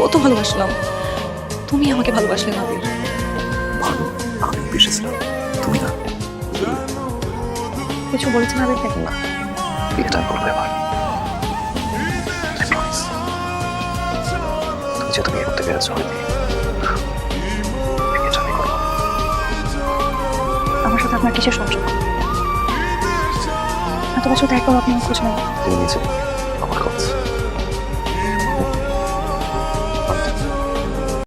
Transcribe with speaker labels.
Speaker 1: কত ভালোবাসলাম, তুমি আমাকে ভালোবাসলে না বীর।
Speaker 2: ভালো আমি বেসেছিলাম, তুমি না।
Speaker 1: কিছু বলেছেন আবির থেকে না?
Speaker 2: বিয়েটা আমি করবো এবার। I promise. তুমি যেহেতু বিয়ে করতে পেরেছো হয়নি, বিয়েটা আমি করবো।
Speaker 1: আমার সাথে আপনার কিসের সংযোগ? এত বছর তো একবার আপনি আমার খোঁজ নেন।
Speaker 2: তুমি নিজে